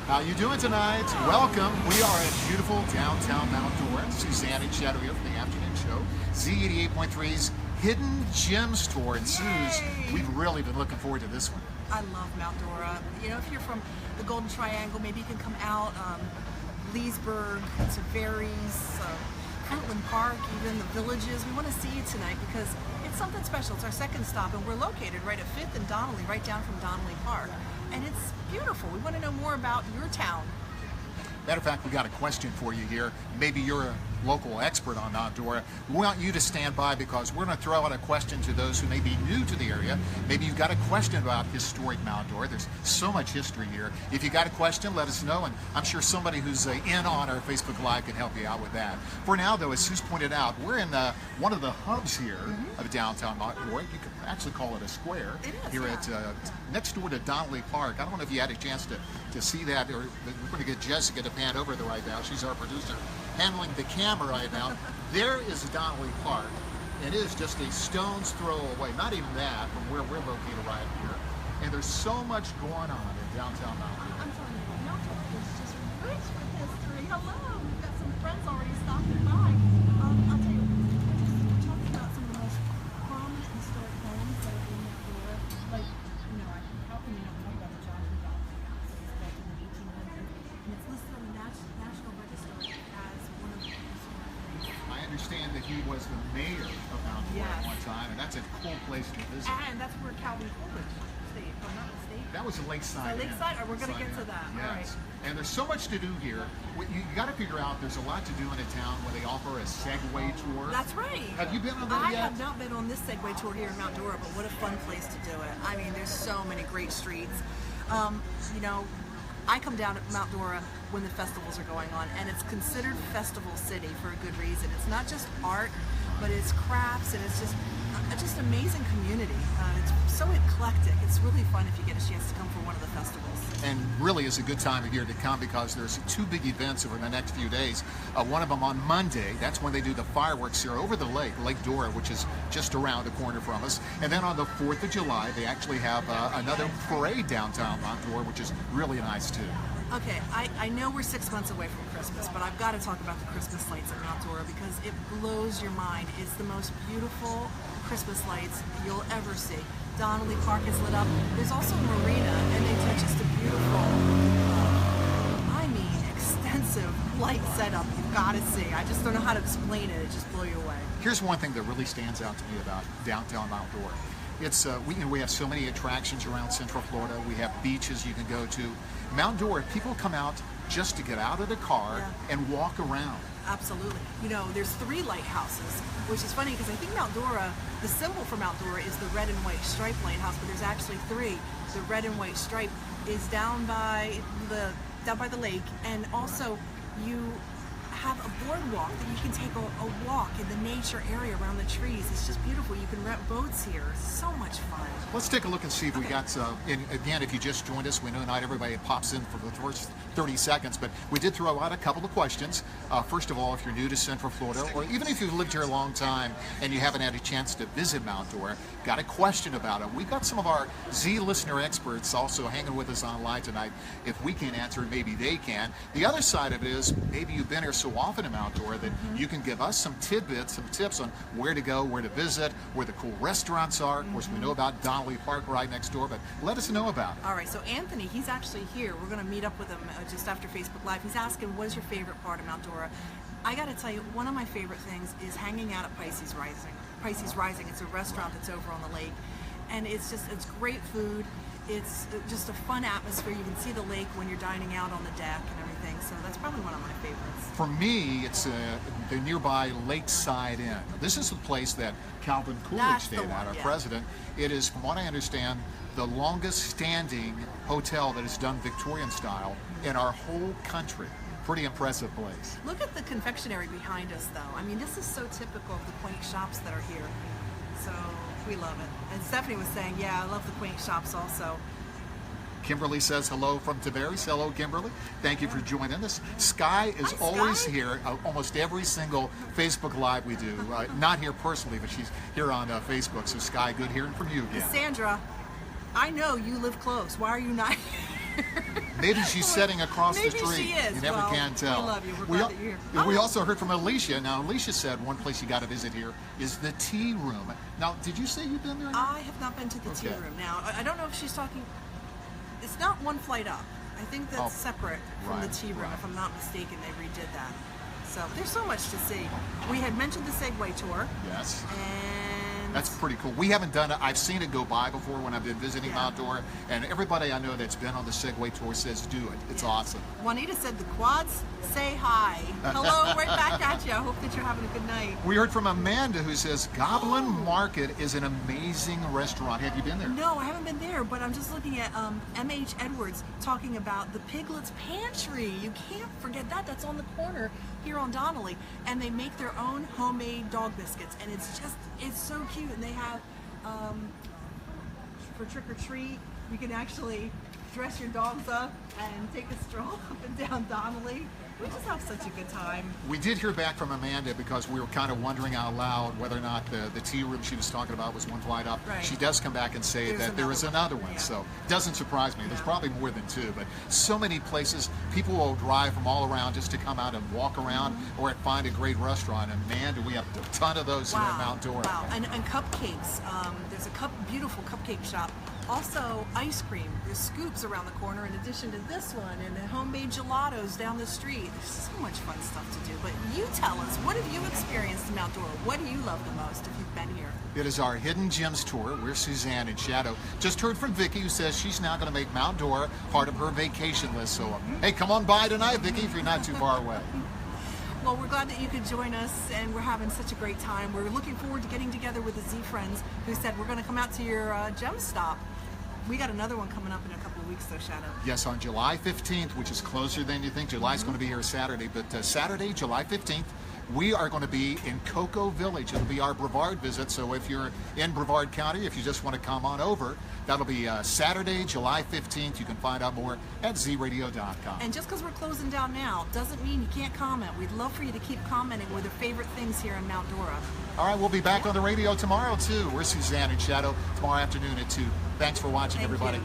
How you doing tonight? Welcome. We are in beautiful downtown Mount Dora. Suzanne and Shadow here for the afternoon show. Z88.3's Hidden Gem Store. And Suz, we've really been looking forward to this one. I love Mount Dora. You know, if you're from the Golden Triangle, maybe you can come out Leesburg, Tavares, Fruitland Park, even the villages. We want to see you tonight because it's something special. It's our second stop, and we're located right at 5th and Donnelly, right down from Donnelly Park. And it's beautiful. We want to know more about your town. Matter of fact, we got a question for you here. Maybe you're a local expert on Mount Dora. We want you to stand by because we're going to throw out a question to those who may be new to the area. Maybe you've got a question about historic Mount Dora. There's so much history here. If you got a question, let us know, and I'm sure somebody who's in on our Facebook Live can help you out with that. For now, though, as Suz pointed out, we're in one of the hubs here of downtown Mount Dora. You could actually call it a square. It is, here at next door to Donnelly Park. I don't know if you had a chance to see that, or we're going to get Jessica to pan over there right now. She's our producer, handling the camera right now. There is Donnelly Park. It is just a stone's throw away, not even that, from where we're located right here. And there's so much going on in downtown Mount Dora. I'm telling you, Mount Dora is just rich with history. Hello, we've got some friends already stopping by. I'll tell you, we're talking about some of the most prominent historic homes that are in Mount Dora. Like, you know, how can you not know about the John Donnelly house? It was built in the 1800s, and it's listed on the National Register as one of the historic places. I understand that he was the mayor of Mount Dora at one time, and that's a cool place to visit. And that's where Calvin Coolidge stayed, if I'm not mistaken. That was the Lakeside. So Lakeside, we're going to get to that. Yes. All right. And there's so much to do here. You got to figure out there's a lot to do in a town where they offer a Segway Tour. That's right. Have you been on that yet? I have not been on this Segway Tour here in Mount Dora, but what a fun place to do it. I mean, there's so many great streets. You know, I come down at Mount Dora when the festivals are going on, and it's considered Festival City for a good reason. It's not just art, but it's crafts, and it's just amazing community. It's so eclectic. It's really fun if you get a chance to come for one of the festivals. And really is a good time of year to come because there's two big events over the next few days. One of them on Monday, that's when they do the fireworks here over the lake, Lake Dora, which is just around the corner from us. And then on the 4th of July, they actually have another parade downtown Mount Dora, which is really nice too. Okay, I know we're 6 months away from Christmas, but I've got to talk about the Christmas lights at Mount Dora because it blows your mind. It's the most beautiful Christmas lights you'll ever see. Donnelly Park is lit up. There's also a marina, and they do just a beautiful, extensive light setup. You've got to see. I just don't know how to explain it. It just blows you away. Here's one thing that really stands out to me about downtown Mount Dora. It's we have so many attractions around Central Florida. We have beaches you can go to. Mount Dora, people come out just to get out of the car and walk around. Absolutely. You know, there's 3 lighthouses, which is funny because I think Mount Dora, the symbol for Mount Dora is the red and white stripe lighthouse, but there's actually 3. The red and white stripe is down by the lake, and also you have a boardwalk that you can take a walk in the nature area around the trees. It's just beautiful. You can rent boats here. It's so much fun. Let's take a look and see if we got, and again, if you just joined us, we know not everybody pops in for the first 30 seconds, but we did throw out a couple of questions. First of all, if you're new to Central Florida, or even if you've lived here a long time and you haven't had a chance to visit Mount Dora, got a question about it, we've got some of our Z listener experts also hanging with us online tonight. If we can't answer, maybe they can. The other side of it is maybe you've been here so often in Mount Dora that you can give us some tidbits, some tips on where to go, where to visit, where the cool restaurants are. Of course, we know about Donnelly Park right next door, but let us know about it. All right, so Anthony, he's actually here. We're going to meet up with him just after Facebook Live. He's asking, what is your favorite part of Mount Dora? I got to tell you, one of my favorite things is hanging out at Pisces Rising. Pisces Rising, it's a restaurant that's over on the lake, and it's great food. It's just a fun atmosphere. You can see the lake when you're dining out on the deck and everything, so that's probably one of my favorites. For me, it's the nearby Lakeside Inn. This is the place that Calvin Coolidge stayed at, our president. It is, from what I understand, the longest standing hotel that is done Victorian style in our whole country. Pretty impressive place. Look at the confectionery behind us, though. I mean, this is so typical of the quaint shops that are here. So we love it. And Stephanie was saying, yeah, I love the quaint shops also. Kimberly says hello from Tavares. Hello, Kimberly. Thank you for joining us. Sky is always here, almost every single Facebook Live we do. Not here personally, but she's here on Facebook. So, Sky, good hearing from you again. Sandra, I know you live close. Why are you not Maybe she's sitting across the Maybe street. she is. You never Well, can tell. we love you. We're glad that you're here. We also heard from Alicia. Now, Alicia said one place you got to visit here is the tea room. Now, did you say you've been there? I have not been to the tea Okay. room. Now, I don't know if she's talking. It's not one flight up. I think that's separate from the right, tea room. right. If I'm not mistaken, they redid that. So there's so much to see. We had mentioned the Segway Tour. Yes. And That's pretty cool. We haven't done it. I've seen it go by before when I've been visiting Yeah. Mount Dora, and everybody I know that's been on the Segway Tour says do it. It's awesome. Juanita said the quads say hi. Hello, right back at you. I hope that you're having a good night. We heard from Amanda who says Goblin Market is an amazing restaurant. Have you been there? No, I haven't been there, but I'm just looking at M.H. Edwards talking about the Piglets Pantry. You can't forget that. That's on the corner here on Donnelly, and they make their own homemade dog biscuits, and it's so cute. And they have for trick or treat, you can actually dress your dogs up and take a stroll up and down Donnelly. We just have such a good time. We did hear back from Amanda because we were kind of wondering out loud whether or not the tea room she was talking about was one flight up. Right. She does come back and say There's that there is another one. Yeah. So it doesn't surprise me. There's Yeah. probably more than two, but so many places people will drive from all around just to come out and walk around or find a great restaurant. And man, do we have a ton of those here at Mount Dora. Wow, and cupcakes. There's a beautiful cupcake shop. Also, ice cream. There's Scoops around the corner in addition to this one, and the homemade gelatos down the street. There's so much fun stuff to do. But you tell us, what have you experienced in Mount Dora? What do you love the most if you've been here? It is our Hidden Gems tour. We're Suzanne and Shadow. Just heard from Vicky, who says she's now going to make Mount Dora part of her vacation list. So, hey, come on by tonight, Vicky, if you're not too far away. Well, we're glad that you could join us, and we're having such a great time. We're looking forward to getting together with the Z Friends, who said we're going to come out to your gem stop. We got another one coming up in a couple of weeks, though, Shadow. Yes, on July 15th, which is closer than you think. July's going to be here Saturday, but Saturday, July 15th, we are going to be in Cocoa Village. It'll be our Brevard visit, so if you're in Brevard County, if you just want to come on over, that'll be Saturday, July 15th. You can find out more at zradio.com. And just because we're closing down now doesn't mean you can't comment. We'd love for you to keep commenting with your favorite things here in Mount Dora. All right, we'll be back on the radio tomorrow, too. We're Suzanne and Shadow tomorrow afternoon at 2. Thanks for watching, Thank everybody. you.